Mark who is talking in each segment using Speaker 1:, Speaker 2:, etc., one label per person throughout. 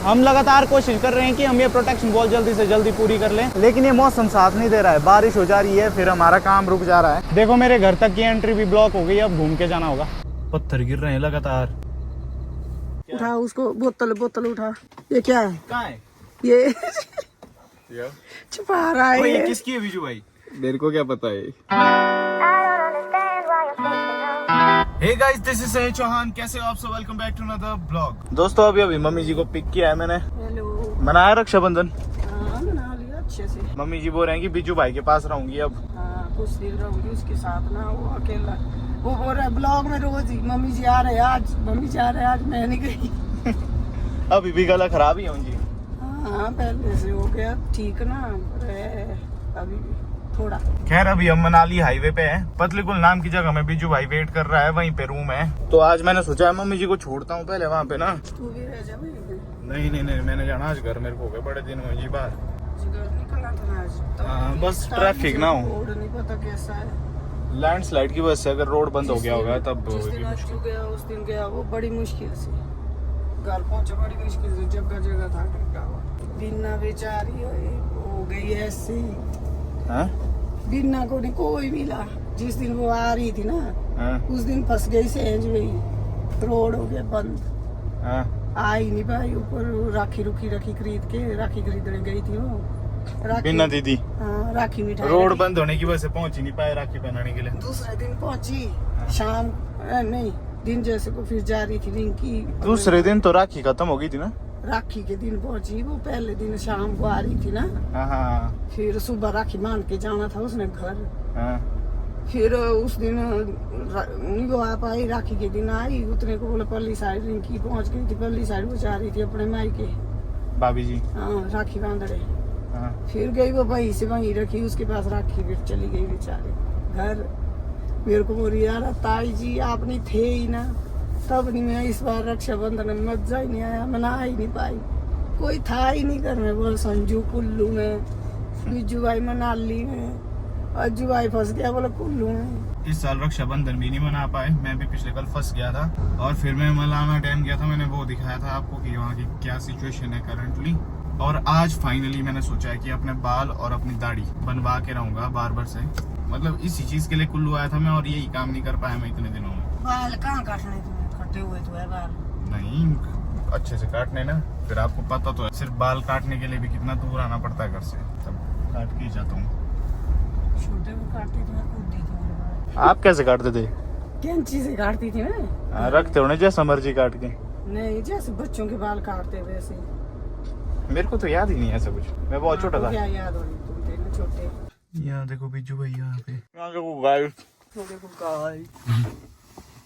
Speaker 1: हम लगातार कोशिश कर रहे हैं कि हम ये प्रोटेक्शन वॉल जल्दी से जल्दी पूरी कर लें, लेकिन ये मौसम साथ नहीं दे रहा है, बारिश हो जा रही है, फिर हमारा काम रुक जा रहा है। देखो मेरे घर तक की एंट्री भी ब्लॉक हो गई, अब घूम के जाना होगा। पत्थर गिर रहे हैं लगातार।
Speaker 2: उठा उसको, बोतल उठा। ये क्या है?
Speaker 1: कहाँ है
Speaker 2: ये छुपा रहा है।
Speaker 1: ये किसकी है विजू भाई?
Speaker 3: मेरे को क्या पता है।
Speaker 1: हे गाइस, दिस इज सही चौहान। कैसे हो आप सब? Welcome back to another blog. दोस्तों अभी मम्मी जी को पिक किया है मैंने।
Speaker 2: हेलो।
Speaker 1: मनाया रक्षाबंधन?
Speaker 2: हाँ, मना लिया अच्छे से।
Speaker 1: मम्मी जी बोल रहे हैं कि बिजू भाई के पास रहूंगी अब।
Speaker 2: हाँ, कुछ दिन रहूंगी उसके साथ ना, वो अकेला। वो बोल रहा है ब्लॉग में रोज ही मम्मी जी आ रहे हैं आज, मम्मी जी आ रहे हैं आज, मैं नहीं गई।
Speaker 1: अभी भी गला खराब ही है उनकी।
Speaker 2: हाँ, पहले से हो गया ठीक ना, अभी भी थोड़ा।
Speaker 1: खैर अभी हम मनाली हाईवे पे है, पतलीकुल नाम की जगह में बिजू भाई वेट कर रहा है, वहीं पे रूम है। तो आज मैंने सोचा है मम्मी जी को छोड़ता हूँ पहले वहाँ पे ना।
Speaker 2: तू भी रह जा भाई।
Speaker 1: नहीं, मैंने जाना आज घर, मेरे को हो गए बड़े दिन हुए जी बाहर।
Speaker 2: निकलना था आज।
Speaker 1: हाँ, बस ट्रैफिक ना हो।
Speaker 2: रोड नहीं पता कैसा है।
Speaker 1: लैंडस्लाइड की वजह से अगर रोड बंद हो गया होगा तब
Speaker 2: जिस दिन आज तू गया उस दिन गया वो बड़ी मुश्किल से घर पहुंचा, बड़ी मुश्किल से, जगह था बिना बेचारी हो गई ऐसे। बिना को नहीं कोई मिला। जिस दिन वो आ रही थी ना, उस दिन फंस गई सेंज गई, रोड हो गया बंद। आ ही नहीं पाई ऊपर। राखी खरीद के राखी खरीदने गई थी वो
Speaker 1: बिना दीदी।
Speaker 2: हाँ, राखी मिठाई।
Speaker 1: रोड बंद होने की वजह से पहुंच ही नहीं पाए राखी पहनाने के लिए।
Speaker 2: दूसरे दिन पहुंची शाम, नहीं दिन जैसे को फिर जा रही थी रिंकी।
Speaker 1: दूसरे दिन तो राखी खत्म हो गई थी ना।
Speaker 2: राखी के दिन पहुंची वो, पहले दिन शाम को आ रही थी ना।
Speaker 1: हाँ।
Speaker 2: फिर सुबह राखी मान के जाना था उसने घर।
Speaker 1: हाँ।
Speaker 2: फिर उस दिन नहीं वो आ पाई, राखी के दिन आई, उतने को बोले पल्ली साइड रिंकी पहुंच गई थी, पल्ली साइड वो जा रही थी अपने मायके।
Speaker 1: भाभी जी।
Speaker 2: हाँ, राखी बांध रहे।
Speaker 1: हाँ।
Speaker 2: फिर गई वो वहीं से वहीं रखी उसके पास राखी, फिर चली गई बेचारी घर। मेरे को बोल रही यार ताई जी आप नहीं थे ही ना, तब नहीं मैं इस बार रक्षाबंधन में मजा ही नहीं आया, मना ही नहीं पाई, कोई था ही नहीं घर में। बोल संजू कुल्लू में, बिजू भाई मनाली में, अज्जू भाई फंस गया बोला कुल्लू में।
Speaker 1: इस साल रक्षाबंधन भी नहीं मना पाए, मैं भी पिछले कल फंस गया था। और फिर मैं मलाना डैम गया था, मैंने वो दिखाया था आपको कि वहाँ की क्या सिचुएशन है करंटली। और आज फाइनली मैंने सोचा है कि अपने बाल और अपनी दाढ़ी बनवा के रहूंगा बार्बर से। मतलब इसी चीज के लिए कुल्लू आया था मैं, और यही काम नहीं कर पाया मैं इतने दिनों में।
Speaker 2: बाल कहाँ काटने तुम्हें, कटे हुए तो है बाल।
Speaker 1: नहीं, अच्छे से काटने ना, फिर आपको पता तो है सिर्फ बाल काटने के लिए भी कितना दूर आना पड़ता है घर से, तब काट के ही जाता हूँ।
Speaker 2: छोटे को काटती थी मैं, खुद दी थी।
Speaker 1: आप कैसे काटते थे?
Speaker 2: कैंची से काटती थी मैं।
Speaker 1: रखते हो ना जैसा मर्जी काट के?
Speaker 2: नहीं, जैसे बच्चों के बाल काटते वैसे।
Speaker 1: मेरे को तो याद ही नहीं है ऐसा कुछ, मैं बहुत छोटा था।
Speaker 2: क्या याद होनी, तुम थे ना छोटे।
Speaker 1: यहाँ देखो बिज्जू भाई, यहाँ पे देखो गाय,
Speaker 2: थोड़े को गाय।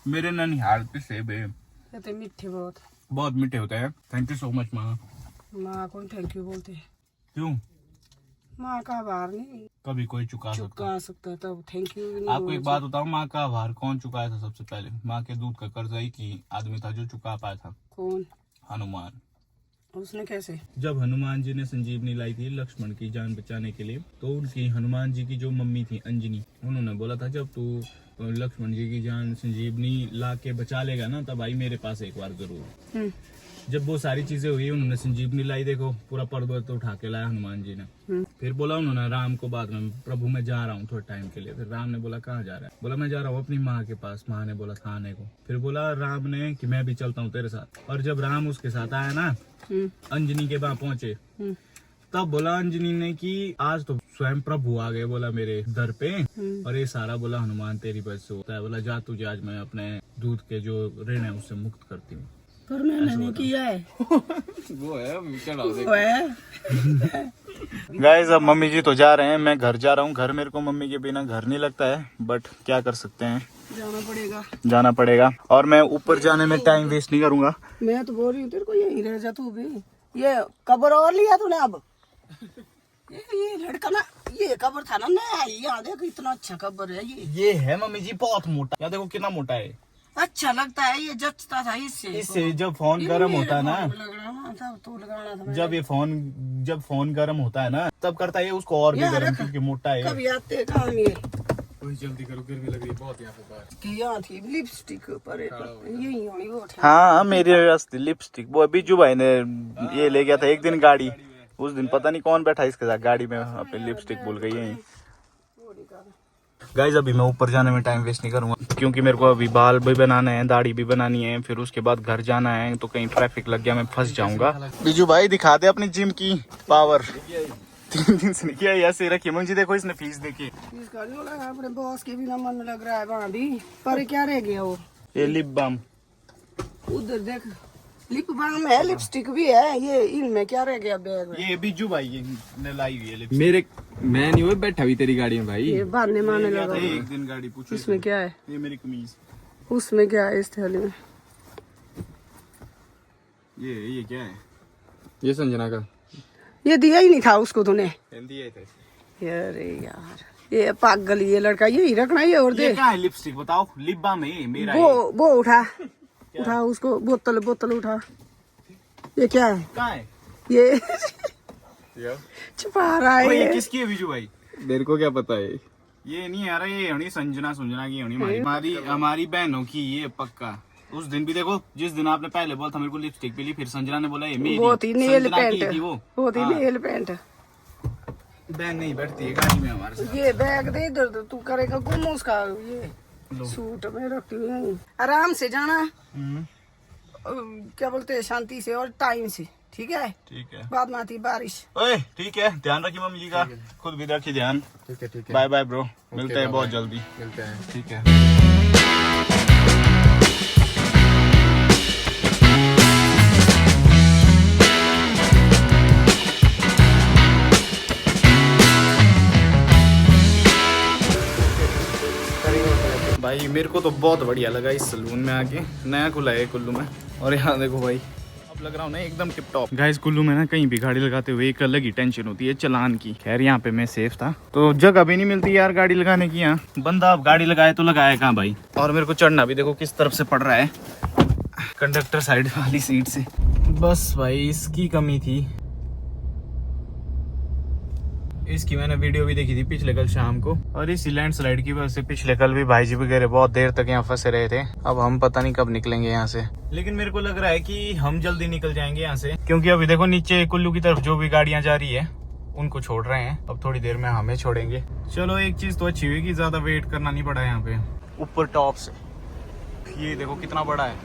Speaker 1: मेरे ननिहाल पे सेब है,
Speaker 2: कहते मीठे
Speaker 1: बहुत मीठे होते हैं। थैंक यू सो मच माँ।
Speaker 2: माँ कौन थैंक यू बोलते हैं?
Speaker 1: क्यों?
Speaker 2: माँ का आभार नहीं
Speaker 1: कभी कोई चुका
Speaker 2: सकता है, तब थैंक यू नहीं।
Speaker 1: आपको एक बात बताऊं, माँ का आभार कौन चुकाया था सबसे पहले? माँ के दूध का कर्जा एक ही आदमी था जो चुका पाया था।
Speaker 2: कौन?
Speaker 1: हनुमान।
Speaker 2: उसने कैसे?
Speaker 1: जब हनुमान जी ने संजीवनी लाई थी लक्ष्मण की जान बचाने के लिए, तो उनकी हनुमान जी की जो मम्मी थी अंजनी, उन्होंने बोला था जब तू लक्ष्मण जी की जान संजीवनी ला के बचा लेगा ना, तब आई मेरे पास एक बार जरूर। जब वो सारी चीजें हुई, उन्होंने संजीवनी लाई, देखो पूरा पर्वत उठा के लाया हनुमान जी ने। फिर बोला उन्होंने राम को बाद में, प्रभु मैं जा रहा हूँ थोड़े टाइम के लिए। फिर राम ने बोला कहाँ जा रहा है? बोला मैं जा रहा हूँ अपनी माँ के पास। माँ ने बोला थाने को। फिर बोला राम ने कि मैं भी चलता हूँ तेरे साथ। और जब राम उसके साथ आया ना, अंजनी के वहां पहुंचे, तब बोला अंजनी ने कि आज तो स्वयं प्रभु आ गए, बोला मेरे दर पे, और ये सारा बोला हनुमान तेरी वजह से होता है। बोला जा तुझे आज मैं अपने दूध के जो ऋण है उससे मुक्त करती हूँ।
Speaker 2: पर मैंने नहीं किया है।
Speaker 3: वो है
Speaker 1: गाइस अब मम्मी जी तो जा रहे हैं, मैं घर जा रहा हूँ। घर मेरे को मम्मी के बिना घर नहीं लगता है, बट क्या कर सकते हैं, जाना पड़ेगा। और मैं ऊपर जाने में टाइम वेस्ट नहीं करूंगा।
Speaker 2: मैं तो बोल रही हूँ तेरे को यहीं रह जा तू भी। ये कब्र और लिया तूने अब? ये लड़का ना, ये कब्र था ना नया, यहाँ देखो इतना अच्छा कब्र है
Speaker 1: ये है मम्मी जी बहुत मोटा, यहाँ देखो कितना मोटा है।
Speaker 2: अच्छा लगता है, ये जचता था
Speaker 1: इससे जब फोन गर्म होता है ना,
Speaker 2: तो लगाना था।
Speaker 1: जब फोन गर्म होता है ना, तब करता है उसको और भी गर्म, क्योंकि मोटा है।
Speaker 2: कभी आते काम ये
Speaker 3: कोई जल्दी करो, गर्मी लग रही है बहुत यहाँ पे बाहर।
Speaker 2: कि यहाँ थी लिपस्टिक पर यही होनी वो थी।
Speaker 1: हाँ मेरे वास्ते लिपस्टिक वो बीजू भाई ने ये ले गया था एक दिन गाड़ी, उस दिन पता नहीं कौन बैठा इसके साथ गाड़ी में, अपनी लिपस्टिक भूल गई है। गाइस अभी मैं ऊपर जाने में टाइम वेस्ट नहीं करूंगा क्योंकि मेरे को अभी बाल भी बनाना है, दाढ़ी भी बनानी है, फिर उसके बाद घर जाना है, तो कहीं ट्रैफिक लग गया मैं फंस जाऊंगा। बीजू भाई दिखा दे अपनी जिम की पावर। 3 दिन से नहीं किया, ऐसे रखी मुझे, देखो इसने फीस देखी।
Speaker 2: अपने बॉस के बिना मन लग रहा है वहाँ भी, पर क्या रह गया वो?
Speaker 1: ये लिप बाम,
Speaker 2: उधर देख लिप बाम है, लिपस्टिक भी है, ये इनमें क्या रह गया बैग में?
Speaker 1: ये बीजू भाई ने लाई हुई है लिपस्टिक।
Speaker 3: मेरे मैं नहीं हुए बैठा भी तेरी गाड़ी में भाई।
Speaker 2: ये बांधने मारने लगा।
Speaker 1: एक दिन गाड़ी पूछो
Speaker 2: इसमें क्या है?
Speaker 1: ये मेरी कमीज।
Speaker 2: उसमें क्या है इस थैली में?
Speaker 1: ये क्या है?
Speaker 3: ये संजना का
Speaker 2: ये दिया ही नहीं था उसको तूने।
Speaker 1: दिया ही था।
Speaker 2: अरे यार ये पागल ये लड़का यही रखना है और
Speaker 1: ये
Speaker 2: दे।
Speaker 1: क्या है लिपस्टिक बताओ? लिप बाम है मेरा।
Speaker 2: वो उठा उसको, बोतल उठा। ये क्या है?
Speaker 1: कहाँ है
Speaker 2: ये छुपा रहा है।
Speaker 1: ये किसकी है बीजू भाई?
Speaker 3: मेरे को क्या पता है।
Speaker 1: ये नहीं आ रहा, ये होनी संजना की होनी, हमारी बहनों की ये पक्का। उस दिन भी देखो, जिस दिन आपने पहले बोला था मेरे को लिपस्टिक पीली, फिर संजना ने बोला ये मेरी।
Speaker 2: वो थी नेल
Speaker 1: संजना की
Speaker 2: पेंट,
Speaker 1: थी
Speaker 2: वो थी नेल पेंट।
Speaker 1: बहन नहीं बैठती है गाड़ी में हमारे साथ।
Speaker 2: ये बैग दे इधर, तू करेगा गुम उसका। ये सूट में रखती हूँ, आराम से जाना, क्या बोलते हैं, शांति से और टाइम से, ठीक है?
Speaker 1: ठीक है,
Speaker 2: बाद में आती बारिश।
Speaker 1: ओए ठीक है, ध्यान रखिए मम्मी जी का, खुद भी रखिए ध्यान।
Speaker 3: ठीक है
Speaker 1: बाय बाय ब्रो, मिलते हैं बहुत जल्दी।
Speaker 3: मिलते हैं।
Speaker 1: ठीक है। भाई मेरे को तो बहुत बढ़िया लगा इस सलून में आके, नया खुला है कुल्लू में। और यहाँ देखो भाई, अब लग रहा हूँ ना एकदम टिप टॉप। गाइस कुल्लू में ना कहीं भी गाड़ी लगाते हुए एक अलग ही टेंशन होती है चालान की। खैर यहाँ पे मैं सेफ था, तो जगह भी नहीं मिलती यार गाड़ी लगाने की। यहाँ बंदा अब गाड़ी लगाए तो लगाया कहाँ भाई। और मेरे को चढ़ना भी देखो किस तरफ से पड़ रहा है, कंडक्टर साइड वाली सीट से। बस भाई इसकी कमी थी। इसकी मैंने वीडियो भी देखी थी पिछले कल शाम को, और इस लैंडस्लाइड की वजह से पिछले कल भी भाई जी वगैरह बहुत देर तक यहाँ फंसे रहे थे। अब हम पता नहीं कब निकलेंगे यहाँ से, लेकिन मेरे को लग रहा है कि हम जल्दी निकल जाएंगे यहाँ से, क्योंकि अभी देखो नीचे कुल्लू की तरफ जो भी गाड़ियां जा रही है उनको छोड़ रहे हैं। अब थोड़ी देर में हमें छोड़ेंगे। चलो एक चीज तो अच्छी हुई कि ज्यादा वेट करना नहीं पड़ा यहाँ पे। ऊपर टॉप से ये देखो कितना बड़ा है,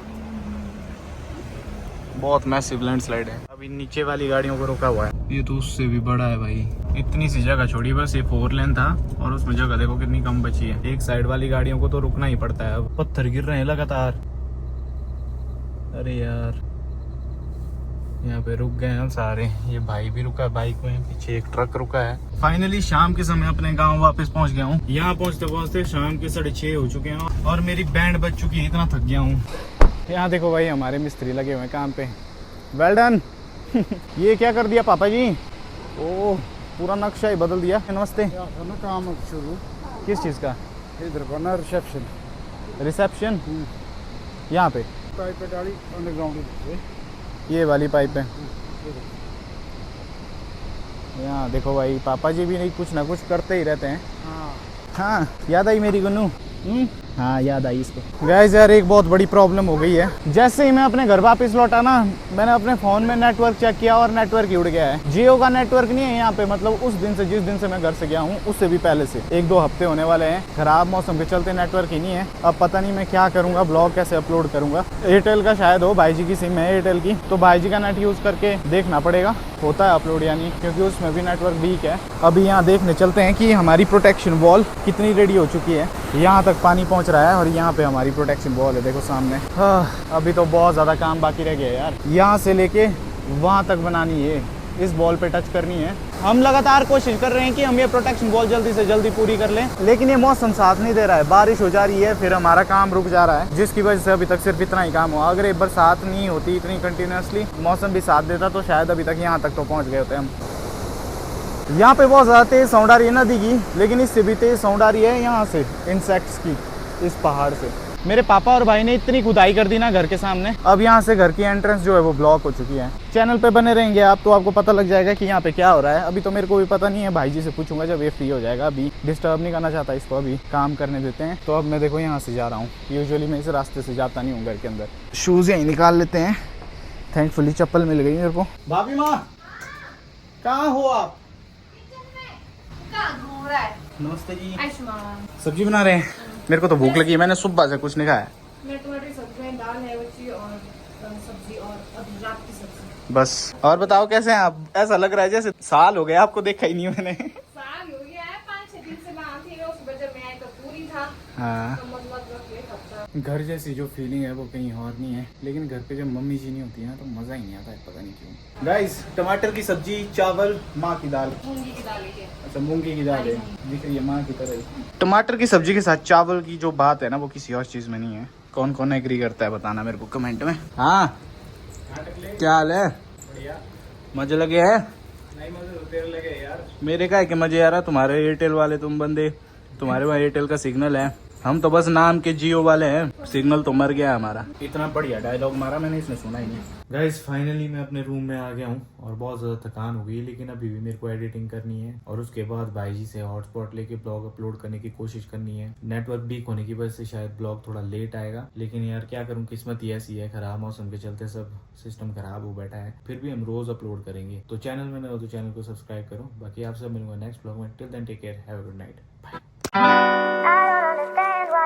Speaker 1: बहुत मैसिव लैंडस्लाइड है। अभी नीचे वाली गाड़ियों को रोका हुआ है, ये तो उससे भी बड़ा है भाई। इतनी सी जगह छोड़ी, बस ये 4 लेन था और उसमें जगह देखो कितनी कम बची है। एक साइड वाली गाड़ियों को तो रुकना ही पड़ता है। अब पत्थर गिर रहे हैं लगातार। अरे यार यहाँ पे रुक गए हैं सारे। ये भाई भी रुका है बाइक में, पीछे एक ट्रक रुका है। फाइनली शाम के समय अपने गाँव वापस पहुँच गया हूँ। यहाँ पहुँचते पहुँचते शाम के 6:30 हो चुके हैं और मेरी बैंड बज चुकी है, इतना थक गया हूँ। यहाँ देखो भाई हमारे मिस्त्री लगे हुए हैं काम पे। Well done. ये क्या कर दिया पापा जी? ओह पूरा नक्शा ही बदल दिया। नमस्ते।
Speaker 4: काम शुरू
Speaker 1: किस चीज़ का?
Speaker 4: इधर बना रिसेप्शन।
Speaker 1: रिसेप्शन यहाँ पे
Speaker 4: पाइप डाली अंडरग्राउंड,
Speaker 1: ये वाली पाइप है। यहाँ देखो भाई पापा जी भी नहीं कुछ ना कुछ करते ही रहते हैं। हाँ याद आई मेरी गुन्नू। हाँ याद आई इसको। गाइस यार एक बहुत बड़ी प्रॉब्लम हो गई है। जैसे ही मैं अपने घर वापस लौटा ना, मैंने अपने फ़ोन में नेटवर्क चेक किया और नेटवर्क ही उड़ गया है। जियो का नेटवर्क नहीं है यहाँ पे, मतलब उस दिन से, जिस दिन से मैं घर से गया हूँ उससे भी पहले से 1-2 हफ्ते होने वाले हैं। खराब मौसम के चलते नेटवर्क ही नहीं है। अब पता नहीं मैं क्या करूँगा, ब्लॉग कैसे अपलोड करूँगा। एयरटेल का शायद हो, भाई जी की सिम है एयरटेल की, तो भाई जी का नेट यूज़ करके देखना पड़ेगा होता है अपलोड या नहीं, क्योंकि उसमें भी नेटवर्क वीक है। अभी यहाँ देखने चलते हैं कि हमारी प्रोटेक्शन वॉल कितनी रेडी हो चुकी है। यहाँ तक पानी पहुँच रहा है और यहाँ पे हमारी प्रोटेक्शन वॉल है, देखो सामने। अभी तो बहुत ज़्यादा काम बाकी रह गया है यार। यहाँ से लेके वहाँ तक बनानी है, इस बॉल पे टच करनी है। हम लगातार कोशिश कर रहे हैं कि हम ये प्रोटेक्शन वॉल जल्दी से जल्दी पूरी कर लें, लेकिन ये मौसम साथ नहीं दे रहा है। बारिश हो जा रही है, फिर हमारा काम रुक जा रहा है, जिसकी वजह से अभी तक सिर्फ इतना ही काम हुआ। अगर एक बरसात नहीं होती इतनी कंटिन्यूसली, मौसम भी साथ देता, तो शायद अभी तक यहाँ तक तो पहुँच गए होते हम। यहाँ पे बहुत ज़्यादा तेज़ साउंड आ रही है नदी की, लेकिन इससे भी तेज़ साउंड आ रही है यहाँ से इंसेक्ट्स की, इस पहाड़ से।
Speaker 5: मेरे पापा और भाई ने इतनी खुदाई कर दी ना घर के सामने, अब यहाँ से घर की एंट्रेंस जो है वो ब्लॉक हो चुकी है। चैनल पे बने रहेंगे आप तो आपको पता लग जाएगा कि यहाँ पे क्या हो रहा है। अभी तो मेरे को भी पता नहीं है, भाई जी से पूछूंगा जब ये फ्री हो जाएगा। अभी डिस्टर्ब नहीं करना चाहता इसको, अभी काम करने देते हैं। तो अब मैं देखो यहाँ से जा रहा हूँ, यूजुअली मैं इस रास्ते से जाता नहीं हूँ घर के अंदर। शूज़ यहीं निकाल लेते हैं, थैंकफुली चप्पल मिल गई मेरे को। भाभी माँ कहाँ हो आप? नमस्ते जी। सब्जी बना रहे हैं? मेरे को तो भूख लगी है, मैंने सुबह से कुछ नहीं खाया।
Speaker 2: मैं तुम्हारी सब्जी में दाल है बची और सब्जी और अब रात की सब्जी।
Speaker 5: बस। और बताओ कैसे हैं आप? ऐसा लग रहा है जैसे साल हो गया आपको देखा ही नहीं मैंने।
Speaker 2: साल हो गया है, 5-6 दिन से बाहर थी। उस वजह मैं आई तो पूरी था।
Speaker 5: हाँ,
Speaker 2: तो मतलब
Speaker 5: घर जैसी जो फीलिंग है वो कहीं और नहीं है। लेकिन घर पे जब मम्मी जी नहीं होती है ना तो मज़ा ही नहीं आता है, पता नहीं क्यों। गाइस, टमाटर की सब्जी, चावल, माँ की दाल।
Speaker 2: मूंगी की दाल है।
Speaker 5: अच्छा, मूंगी की दाल है, दिख रही है माँ की तरह। टमाटर की सब्जी के साथ चावल की जो बात है ना वो किसी और चीज़ में नहीं है। कौन कौन एग्री करता है बताना मेरे को कमेंट में। हाँ, क्या हाल है? मजे लगे है?
Speaker 1: नहीं मजे तो तेरे लगे यार।
Speaker 5: मेरे का है कि मजे आ रहा, तुम्हारे एयरटेल वाले तुम बंदे, तुम्हारे वहाँ एयरटेल का सिग्नल है, हम तो बस नाम के जियो वाले हैं, सिग्नल तो मर गया हमारा। इतना बढ़िया डायलॉग मारा मैंने, इसने सुना ही नहीं।
Speaker 1: गाइस फाइनली मैं अपने रूम में आ गया हूँ और बहुत ज़्यादा थकान हो गई, लेकिन अभी भी मेरे को एडिटिंग करनी है और उसके बाद भाई जी से हॉटस्पॉट लेके ब्लॉग अपलोड करने की कोशिश करनी है। नेटवर्क वीक होने की वजह से शायद ब्लॉग थोड़ा लेट आएगा, लेकिन यार क्या करूँ, किस्मत ही ऐसी है, खराब मौसम के चलते सब सिस्टम खराब हो बैठा है। फिर भी हम रोज अपलोड करेंगे। तो चैनल में ना हो तो चैनल को सब्सक्राइब करो। बाकी आपसे मिलूंगा नेक्स्ट ब्लॉग में। Till then take care, have a good night, bye.